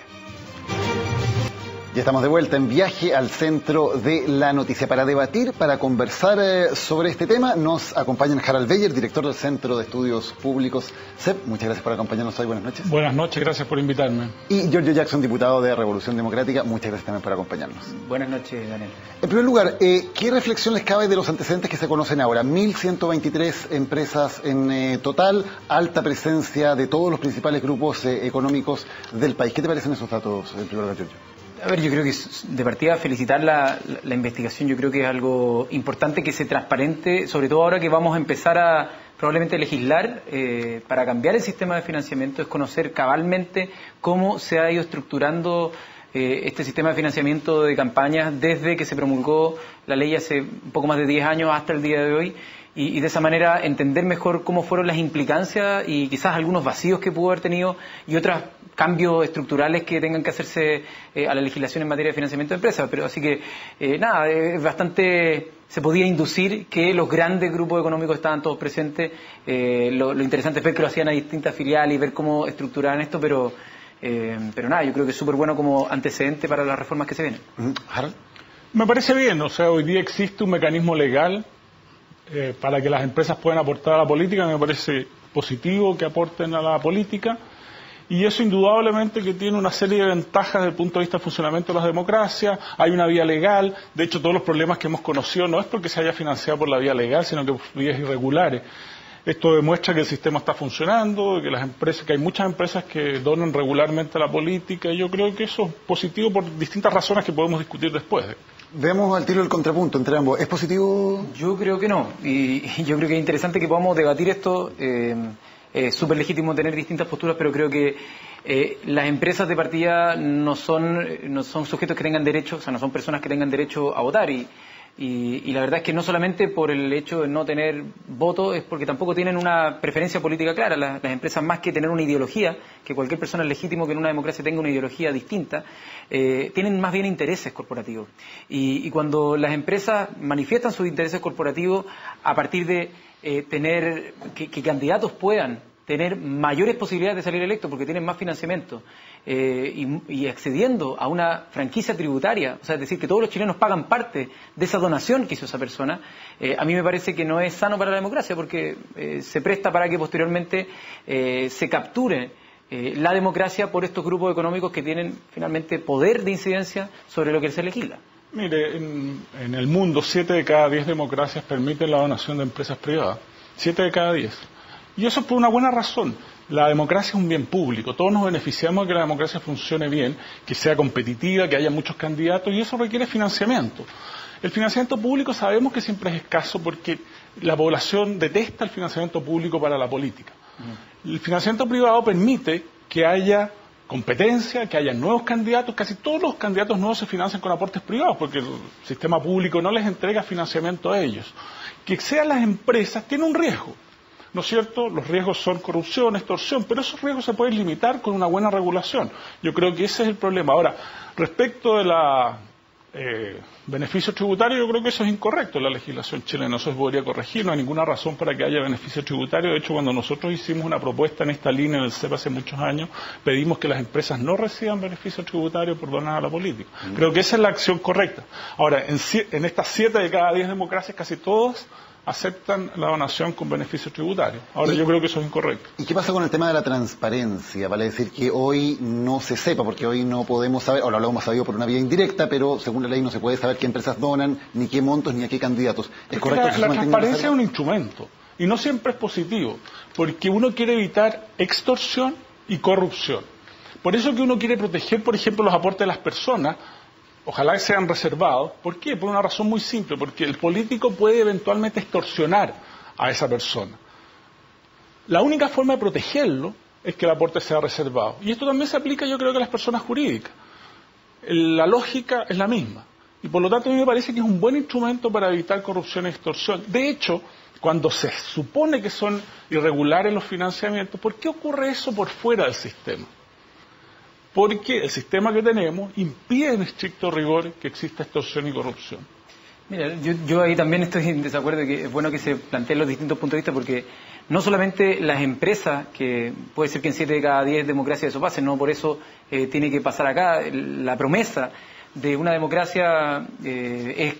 S1: Ya estamos de vuelta en Viaje al Centro de la Noticia. Para debatir, para conversar sobre este tema, nos acompañan Harald Beyer, director del Centro de Estudios Públicos CEP. Muchas gracias por acompañarnos hoy. Buenas noches.
S15: Buenas noches, gracias por invitarme.
S1: Y Giorgio Jackson, diputado de Revolución Democrática. Muchas gracias también por acompañarnos.
S12: Buenas noches, Daniel.
S1: En primer lugar, ¿qué reflexión les cabe de los antecedentes que se conocen ahora? 1.123 empresas en total, alta presencia de todos los principales grupos económicos del país. ¿Qué te parecen esos datos, en primer lugar, Giorgio?
S12: A ver, yo creo que de partida felicitar la investigación. Yo creo que es algo importante que se transparente, sobre todo ahora que vamos a empezar a probablemente legislar para cambiar el sistema de financiamiento, es conocer cabalmente cómo se ha ido estructurando este sistema de financiamiento de campañas desde que se promulgó la ley hace un poco más de 10 años hasta el día de hoy. Y de esa manera entender mejor cómo fueron las implicancias y quizás algunos vacíos que pudo haber tenido y otros cambios estructurales que tengan que hacerse a la legislación en materia de financiamiento de empresas. Pero así que, nada, es bastante, se podía inducir que los grandes grupos económicos estaban todos presentes. Lo interesante es ver que lo hacían a distintas filiales y ver cómo estructuraban esto, pero nada, yo creo que es súper bueno como antecedente para las reformas que se vienen.
S1: Harald.
S15: Me parece bien, o sea, hoy día existe un mecanismo legal para que las empresas puedan aportar a la política. Me parece positivo que aporten a la política y eso indudablemente que tiene una serie de ventajas desde el punto de vista del funcionamiento de las democracias. Hay una vía legal, de hecho todos los problemas que hemos conocido no es porque se haya financiado por la vía legal, sino que por vías irregulares. Esto demuestra que el sistema está funcionando, que las empresas, que hay muchas empresas que donan regularmente a la política, y yo creo que eso es positivo por distintas razones que podemos discutir después.
S1: Veamos al tiro el contrapunto entre ambos. ¿Es positivo?
S12: Yo creo que no. Y yo creo que es interesante que podamos debatir esto. Es súper legítimo tener distintas posturas, pero creo que las empresas de partida no son sujetos que tengan derecho, o sea, no son personas que tengan derecho a votar. Y la verdad es que no solamente por el hecho de no tener voto, es porque tampoco tienen una preferencia política clara. Las empresas, más que tener una ideología, que cualquier persona es legítimo que en una democracia tenga una ideología distinta, tienen más bien intereses corporativos. Y cuando las empresas manifiestan sus intereses corporativos a partir de tener que candidatos puedan tener mayores posibilidades de salir electos porque tienen más financiamiento y accediendo a una franquicia tributaria, o sea, es decir, que todos los chilenos pagan parte de esa donación que hizo esa persona, a mí me parece que no es sano para la democracia porque se presta para que posteriormente se capture la democracia por estos grupos económicos que tienen finalmente poder de incidencia sobre lo que se legisla.
S15: Mire, en el mundo 7 de cada 10 democracias permiten la donación de empresas privadas, 7 de cada 10. Y eso por una buena razón. La democracia es un bien público. Todos nos beneficiamos de que la democracia funcione bien, que sea competitiva, que haya muchos candidatos, y eso requiere financiamiento. El financiamiento público sabemos que siempre es escaso porque la población detesta el financiamiento público para la política. El financiamiento privado permite que haya competencia, que haya nuevos candidatos. Casi todos los candidatos nuevos se financian con aportes privados porque el sistema público no les entrega financiamiento a ellos. Que sean las empresas tiene un riesgo. ¿no es cierto? Los riesgos son corrupción, extorsión, pero esos riesgos se pueden limitar con una buena regulación. Yo creo que ese es el problema. Ahora, respecto de la beneficio tributario, yo creo que eso es incorrecto en la legislación chilena, eso se podría corregir, no hay ninguna razón para que haya beneficio tributario. De hecho, cuando nosotros hicimos una propuesta en esta línea en el CEP hace muchos años, pedimos que las empresas no reciban beneficio tributario por donar a la política. Creo que esa es la acción correcta. Ahora, en estas 7 de cada 10 democracias, casi todos aceptan la donación con beneficio tributario. Ahora, yo creo que eso es incorrecto.
S1: ¿Y qué pasa con el tema de la transparencia? Vale decir que hoy no se sepa, porque hoy no podemos saber, ahora lo hemos sabido por una vía indirecta, pero según la ley no se puede saber qué empresas donan, ni qué montos, ni a qué candidatos. ¿Es correcto que
S15: la transparencia es un instrumento, y no siempre es positivo, porque uno quiere evitar extorsión y corrupción. Por eso que uno quiere proteger, por ejemplo, los aportes de las personas. Ojalá que sean reservados. ¿Por qué? Por una razón muy simple, porque el político puede eventualmente extorsionar a esa persona. La única forma de protegerlo es que el aporte sea reservado. Y esto también se aplica, yo creo, que a las personas jurídicas. La lógica es la misma. Y por lo tanto a mí me parece que es un buen instrumento para evitar corrupción y extorsión. De hecho, cuando se supone que son irregulares los financiamientos, ¿por qué ocurre eso por fuera del sistema? Porque el sistema que tenemos impide en estricto rigor que exista extorsión y corrupción.
S12: Mira, yo ahí también estoy en desacuerdo de que es bueno que se planteen los distintos puntos de vista, porque no solamente las empresas, que puede ser que en 7 de cada 10 democracias eso pase, no por eso tiene que pasar acá. La promesa de una democracia es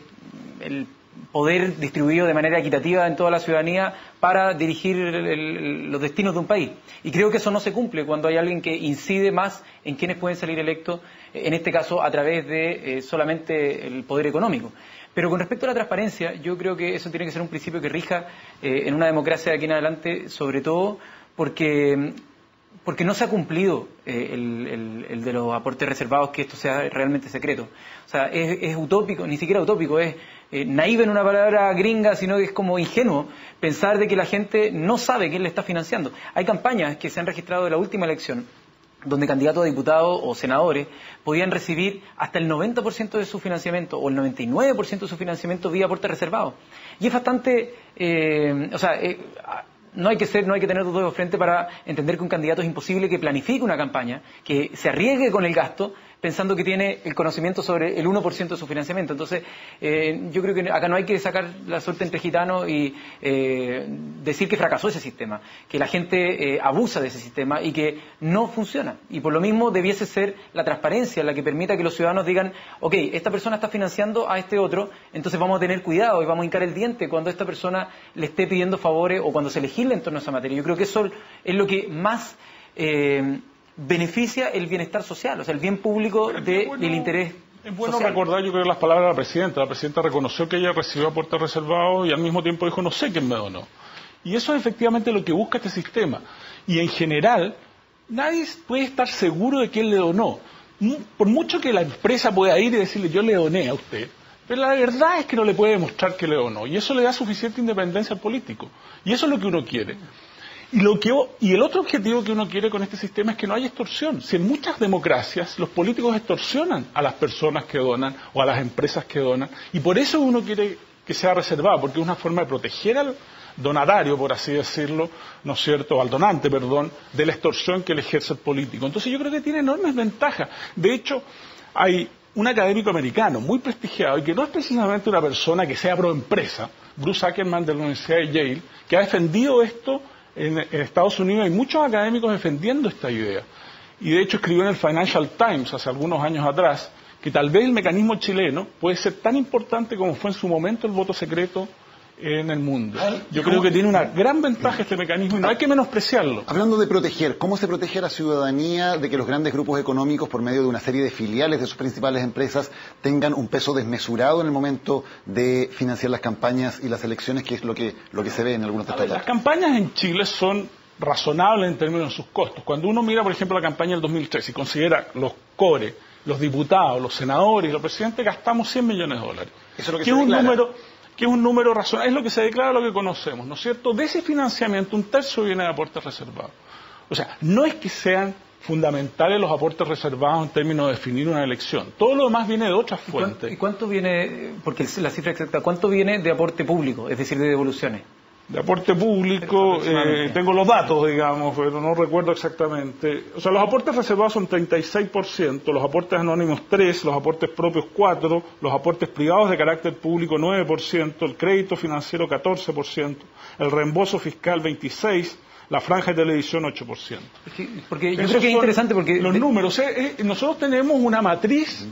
S12: el poder distribuido de manera equitativa en toda la ciudadanía para dirigir los destinos de un país. Y creo que eso no se cumple cuando hay alguien que incide más en quienes pueden salir electos, en este caso a través de solamente el poder económico. Pero con respecto a la transparencia, yo creo que eso tiene que ser un principio que rija en una democracia de aquí en adelante, sobre todo porque no se ha cumplido el de los aportes reservados, que esto sea realmente secreto. O sea, es utópico, ni siquiera utópico, es naive en una palabra gringa, sino que es como ingenuo pensar de que la gente no sabe quién le está financiando. Hay campañas que se han registrado de la última elección, donde candidatos a diputados o senadores podían recibir hasta el 90% de su financiamiento o el 99% de su financiamiento vía aportes reservados. Y es bastante... No hay que tener dos dedos frente para entender que un candidato es imposible que planifique una campaña, que se arriesgue con el gasto, pensando que tiene el conocimiento sobre el 1% de su financiamiento. Entonces, yo creo que acá no hay que sacar la suerte entre gitanos y decir que fracasó ese sistema, que la gente abusa de ese sistema y que no funciona. Y por lo mismo debiese ser la transparencia la que permita que los ciudadanos digan, ok, esta persona está financiando a este otro, entonces vamos a tener cuidado y vamos a hincar el diente cuando esta persona le esté pidiendo favores o cuando se legisle en torno a esa materia. Yo creo que eso es lo que más beneficia el bienestar social, o sea, el bien público del interés social.
S15: Es bueno recordar, yo creo, las palabras de la presidenta. La presidenta reconoció que ella recibió aportes reservados y al mismo tiempo dijo, no sé quién me donó. Y eso es efectivamente lo que busca este sistema. Y en general, nadie puede estar seguro de quién le donó. Por mucho que la empresa pueda ir y decirle, yo le doné a usted, pero la verdad es que no le puede demostrar que le donó. Y eso le da suficiente independencia al político. Y eso es lo que uno quiere. Y el otro objetivo que uno quiere con este sistema es que no haya extorsión. Si en muchas democracias los políticos extorsionan a las personas que donan o a las empresas que donan, y por eso uno quiere que sea reservado, porque es una forma de proteger al donatario, por así decirlo, ¿no es cierto?, al donante, perdón, de la extorsión que le ejerce el político. Entonces yo creo que tiene enormes ventajas. De hecho, hay un académico americano muy prestigiado y que no es precisamente una persona que sea pro empresa, Bruce Ackerman de la Universidad de Yale, que ha defendido esto. En Estados Unidos hay muchos académicos defendiendo esta idea. Y de hecho escribió en el Financial Times hace algunos años atrás que tal vez el mecanismo chileno puede ser tan importante como fue en su momento el voto secreto en el mundo. Yo creo que tiene una gran ventaja este mecanismo y no hay que menospreciarlo.
S1: Hablando de proteger, ¿cómo se protege a la ciudadanía de que los grandes grupos económicos, por medio de una serie de filiales de sus principales empresas, tengan un peso desmesurado en el momento de financiar las campañas y las elecciones, que es lo que se ve en algunos estados?
S15: Las campañas en Chile son razonables en términos de sus costos. Cuando uno mira, por ejemplo, la campaña del 2003 y considera los core, los diputados, los senadores y los presidentes, gastamos $100 millones.
S1: Eso es lo que se declara.
S15: Que es un número razonable, es lo que se declara, lo que conocemos, ¿no es cierto? De ese financiamiento, un tercio viene de aportes reservados. O sea, no es que sean fundamentales los aportes reservados en términos de definir una elección. Todo lo demás viene de otras fuentes.
S12: ¿Y cuánto viene, porque la cifra exacta, cuánto viene de aporte público, es decir, de devoluciones?
S15: De aporte público, tengo los datos, digamos, pero no recuerdo exactamente. O sea, los aportes reservados son 36%, los aportes anónimos 3%, los aportes propios 4%, los aportes privados de carácter público 9%, el crédito financiero 14%, el reembolso fiscal 26%, la franja de televisión 8%.
S12: Porque yo creo que es interesante porque...
S15: Los números, nosotros tenemos una matriz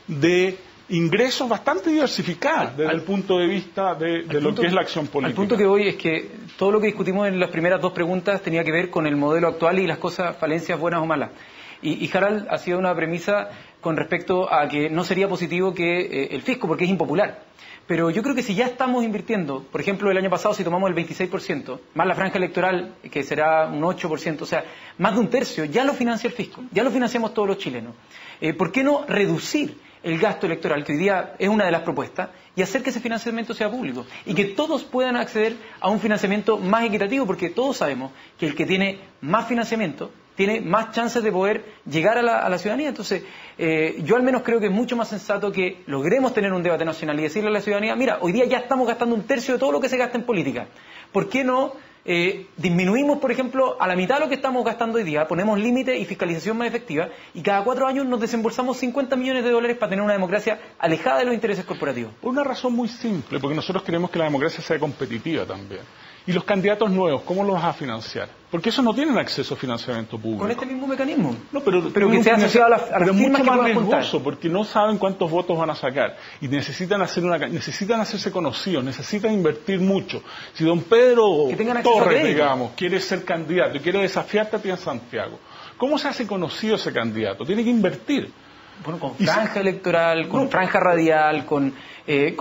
S15: de ingresos bastante diversificadas desde el punto de vista de lo que es la acción política.
S12: Al punto que voy es que todo lo que discutimos en las primeras dos preguntas tenía que ver con el modelo actual y las cosas, falencias buenas o malas. Y Harald ha sido una premisa con respecto a que no sería positivo que el fisco, porque es impopular. Pero yo creo que si ya estamos invirtiendo, por ejemplo, el año pasado si tomamos el 26%, más la franja electoral, que será un 8%, o sea, más de un tercio, ya lo financia el fisco, ya lo financiamos todos los chilenos. ¿Por qué no reducir el gasto electoral, que hoy día es una de las propuestas, y hacer que ese financiamiento sea público? Y que todos puedan acceder a un financiamiento más equitativo, porque todos sabemos que el que tiene más financiamiento tiene más chances de poder llegar a la ciudadanía. Entonces, yo al menos creo que es mucho más sensato que logremos tener un debate nacional y decirle a la ciudadanía, mira, hoy día ya estamos gastando un tercio de todo lo que se gasta en política. ¿Por qué no disminuimos, por ejemplo, a la mitad de lo que estamos gastando hoy día, ponemos límites y fiscalización más efectiva, y cada 4 años nos desembolsamos 50 millones de dólares para tener una democracia alejada de los intereses corporativos?
S15: Por una razón muy simple, porque nosotros queremos que la democracia sea competitiva también. Y los candidatos nuevos, ¿cómo los vas a financiar? Porque esos no tienen acceso a financiamiento público.
S12: Con este mismo mecanismo.
S15: No, pero
S12: que sea asociado a las
S15: pero es mucho más riesgoso,
S12: apuntar,
S15: porque no saben cuántos votos van a sacar. Y necesitan hacerse conocidos, necesitan invertir mucho. Si don Pedro Torres, digamos, quiere ser candidato y quiere desafiarte a ti en Santiago, ¿cómo se hace conocido ese candidato? Tiene que invertir.
S12: Bueno, con franja electoral, con franja radial, con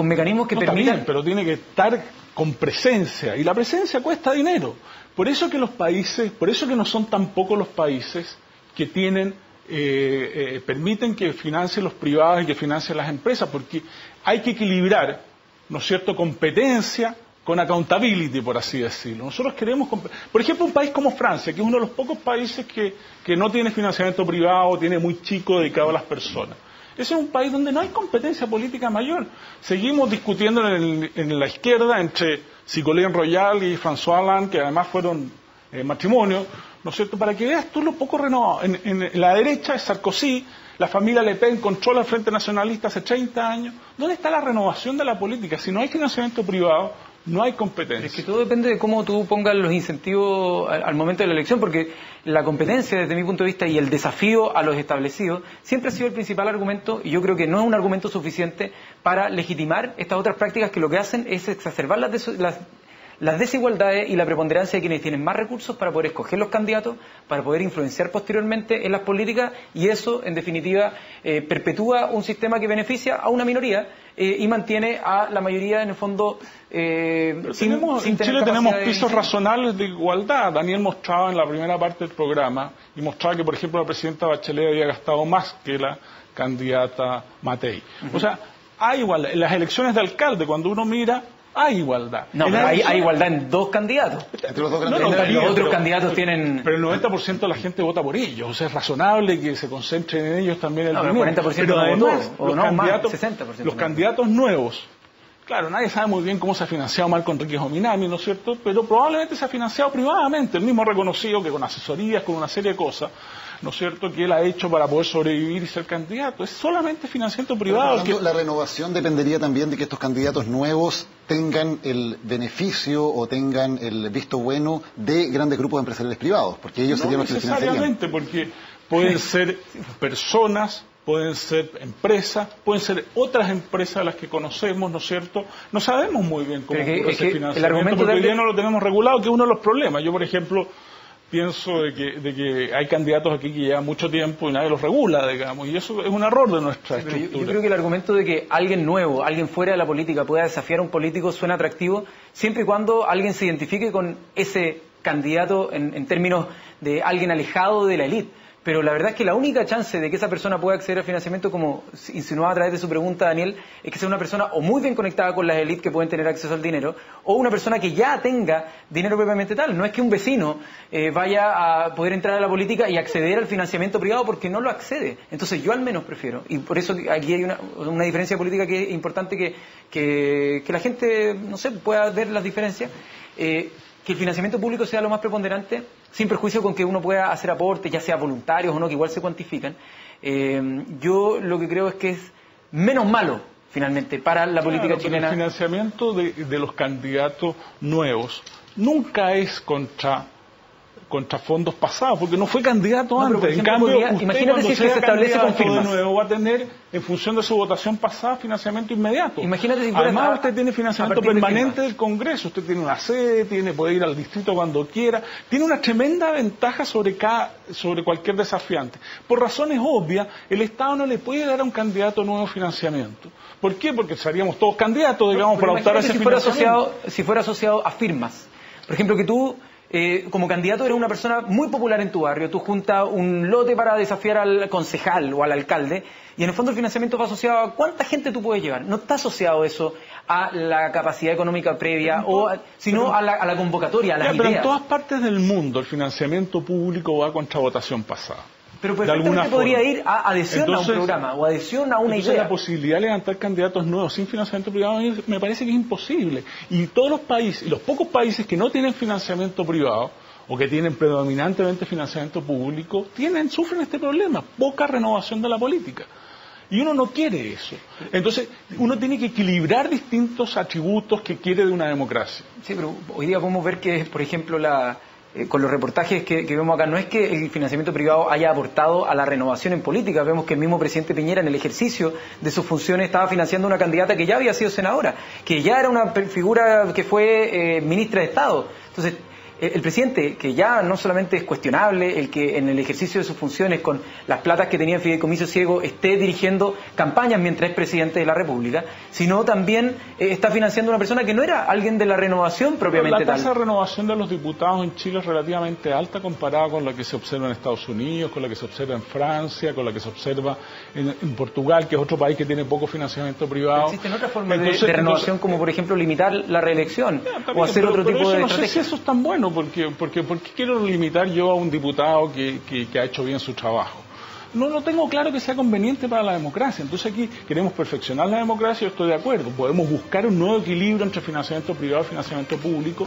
S12: mecanismos que permitan...
S15: También, pero tiene que estar con presencia, y la presencia cuesta dinero. Por eso que no son tan pocos los países que permiten que financien los privados y que financien las empresas, porque hay que equilibrar, ¿no es cierto?, competencia con accountability, por así decirlo. Nosotros queremos, por ejemplo, un país como Francia, que es uno de los pocos países que no tiene financiamiento privado, tiene muy chico dedicado a las personas. Ese es un país donde no hay competencia política mayor. Seguimos discutiendo en la izquierda entre Ségolène Royal y François Hollande, que además fueron matrimonio, ¿no es cierto? Para que veas tú lo poco renovado. En la derecha es Sarkozy, la familia Le Pen controla el Frente Nacionalista hace 30 años. ¿Dónde está la renovación de la política? Si no hay financiamiento privado, no hay competencia.
S12: Es que todo depende de cómo tú pongas los incentivos al momento de la elección, porque la competencia, desde mi punto de vista, y el desafío a los establecidos, siempre ha sido el principal argumento, y yo creo que no es un argumento suficiente para legitimar estas otras prácticas que lo que hacen es exacerbar las desigualdades y la preponderancia de quienes tienen más recursos para poder escoger los candidatos, para poder influenciar posteriormente en las políticas, y eso, en definitiva, perpetúa un sistema que beneficia a una minoría y mantiene a la mayoría, en el fondo,
S15: en Chile tenemos pisos razonables de igualdad. Daniel mostraba en la primera parte del programa, y mostraba que, por ejemplo, la presidenta Bachelet había gastado más que la candidata Matei. O sea, hay igualdad. En las elecciones de alcalde, cuando uno mira, hay igualdad.
S12: No, pero hay igualdad en dos candidatos.
S1: Entre los dos candidatos.
S12: Los otros candidatos tienen...
S15: Pero el 90% de la gente vota por ellos. O sea, es razonable que se concentren en ellos también el
S12: dinero. El 40%
S15: pero además,
S12: votó, o no, más, 60%.
S15: Los candidatos nuevos, claro, nadie sabe muy bien cómo se ha financiado Marco Enríquez Ominami, ¿no es cierto? Pero probablemente se ha financiado privadamente. El mismo ha reconocido que con asesorías, con una serie de cosas, ¿no es cierto?, que él ha hecho para poder sobrevivir y ser candidato. Es solamente financiamiento privado.
S1: Pero, la renovación dependería también de que estos candidatos nuevos tengan el beneficio o tengan el visto bueno de grandes grupos empresariales privados, porque ellos serían los que financiarían.
S15: No necesariamente, porque pueden ser personas, pueden ser empresas, pueden ser otras empresas a las que conocemos, ¿no es cierto? No sabemos muy bien cómo ocurre ese financiamiento, porque hoy día no lo tenemos regulado, que es uno de los problemas. Yo, por ejemplo, pienso de que hay candidatos aquí que llevan mucho tiempo y nadie los regula, digamos, y eso es un error de nuestra estructura.
S12: Yo creo que el argumento de que alguien nuevo, alguien fuera de la política pueda desafiar a un político suena atractivo siempre y cuando alguien se identifique con ese candidato en términos de alguien alejado de la élite. pero la verdad es que la única chance de que esa persona pueda acceder al financiamiento, como insinuaba a través de su pregunta, Daniel, es que sea una persona o muy bien conectada con las élites que pueden tener acceso al dinero, o una persona que ya tenga dinero propiamente tal. No es que un vecino vaya a poder entrar a la política y acceder al financiamiento privado porque no lo accede. Entonces yo al menos prefiero, y por eso aquí hay una diferencia política que es importante que la gente, no sé, pueda ver las diferencias, que el financiamiento público sea lo más preponderante, sin perjuicio con que uno pueda hacer aportes, ya sea voluntarios o no, que igual se cuantifican. Yo lo que creo es que es menos malo, finalmente, para la política chilena.
S15: El financiamiento de los candidatos nuevos nunca es contra fondos pasados, porque no fue candidato antes.
S12: Por ejemplo,
S15: en cambio,
S12: imagínate si es que se establece con firmas.
S15: De nuevo va a tener, en función de su votación pasada, financiamiento inmediato.
S12: Imagínate si
S15: además usted tiene financiamiento permanente del Congreso, usted tiene una sede, puede ir al distrito cuando quiera, tiene una tremenda ventaja sobre cualquier desafiante. Por razones obvias, el Estado no le puede dar a un candidato nuevo financiamiento. ¿Por qué? Porque seríamos todos candidatos, digamos, para optar a ese financiamiento.
S12: Si fuera asociado a firmas. Por ejemplo, que tú como candidato eres una persona muy popular en tu barrio, tú juntas un lote para desafiar al concejal o al alcalde, y en el fondo el financiamiento va asociado a cuánta gente tú puedes llevar. No está asociado eso a la capacidad económica previa, sino a la convocatoria, a las ideas.
S15: Pero en todas partes del mundo el financiamiento público va contra votación pasada.
S12: Pero perfectamente podría ir a adhesión a un programa o adhesión a una idea.
S15: La posibilidad de levantar candidatos nuevos sin financiamiento privado me parece que es imposible. Y todos los países, y los pocos países que no tienen financiamiento privado o que tienen predominantemente financiamiento público, sufren este problema, poca renovación de la política. Y uno no quiere eso. Entonces, uno tiene que equilibrar distintos atributos que quiere de una democracia.
S12: Sí, pero hoy día podemos ver que, por ejemplo, con los reportajes que vemos acá, no es que el financiamiento privado haya aportado a la renovación en política. Vemos que el mismo presidente Piñera, en el ejercicio de sus funciones, estaba financiando una candidata que ya había sido senadora, que ya era una figura que fue ministra de Estado. Entonces, el presidente, que ya no solamente es cuestionable el que en el ejercicio de sus funciones, con las platas que tenía en Fideicomiso Ciego, esté dirigiendo campañas mientras es presidente de la República, sino también está financiando a una persona que no era alguien de la renovación propiamente tal.
S15: La tasa de renovación de los diputados en Chile es relativamente alta comparada con la que se observa en Estados Unidos, con la que se observa en Francia, con la que se observa en Portugal, que es otro país que tiene poco financiamiento privado.
S12: Existen otras formas de renovación, como por ejemplo limitar la reelección o hacer otro tipo de estrategia.
S15: No sé si eso es tan bueno. Porque quiero limitar yo a un diputado que ha hecho bien su trabajo. No tengo claro que sea conveniente para la democracia. Entonces aquí queremos perfeccionar la democracia, yo estoy de acuerdo. Podemos buscar un nuevo equilibrio entre financiamiento privado y financiamiento público,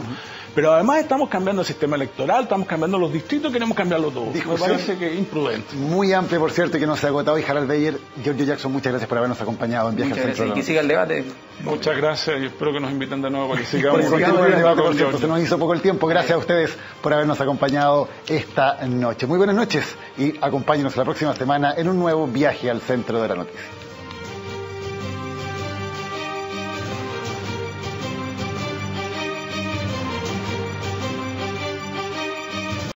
S15: pero además estamos cambiando el sistema electoral, estamos cambiando los distritos, queremos cambiarlo todo. Me parece que es imprudente.
S1: Muy amplia, por cierto, que no se ha agotado. Y Harald Beyer, Giorgio Jackson, muchas gracias por habernos acompañado en Viaje al Centro.
S12: Y que siga el debate.
S15: Muchas gracias y espero que nos inviten de nuevo para que sigamos
S1: el debate. Por cierto, se nos hizo poco el tiempo. Gracias a ustedes por habernos acompañado esta noche. Muy buenas noches y acompáñenos la próxima semana en un nuevo Viaje al Centro de la Noticia.